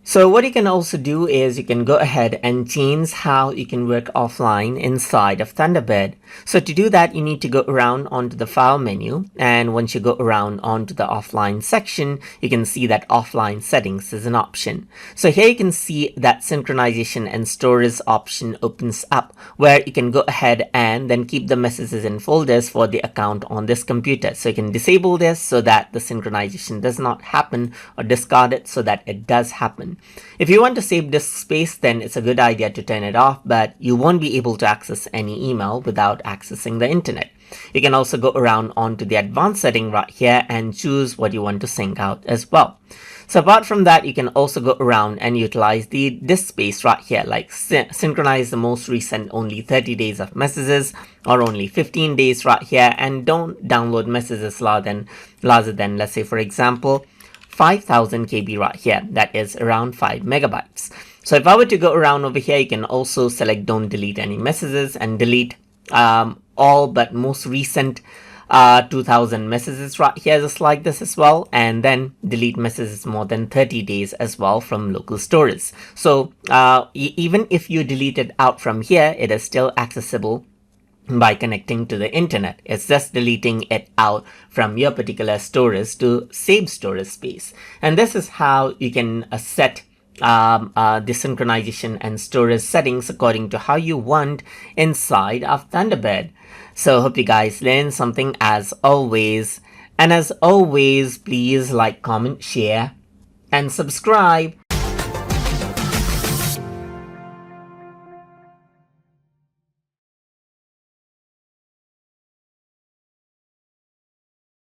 So what you can also do is you can go ahead and change how you can work offline inside of Thunderbird. So to do that, you need to go around onto the file menu, and once you go around onto the offline section, you can see that offline settings is an option. So here you can see that synchronization and storage option opens up, where you can go ahead and then keep the messages in folders for the account on this computer. So you can disable this so that the synchronization does not happen, or discard it so that it does happen. If you want to save disk space, then it's a good idea to turn it off, but you won't be able to access any email without accessing the internet. You can also go around onto the advanced setting right here and choose what you want to sync out as well. So apart from that, you can also go around and utilize the disk space right here, like synchronize the most recent only 30 days of messages or only 15 days right here, and don't download messages larger than let's say, for example, 5000 KB right here. That is around 5 megabytes. So if I were to go around over here, you can also select don't delete any messages and delete all but most recent 2000 messages right here, just like this as well, and then delete messages more than 30 days as well from local storage. So even if you delete it out from here, it is still accessible by connecting to the internet. It's just deleting it out from your particular storage to save storage space. And this is how you can set the synchronization and storage settings according to how you want inside of Thunderbird. So hope you guys learned something as always. And as always, please like, comment, share, and subscribe.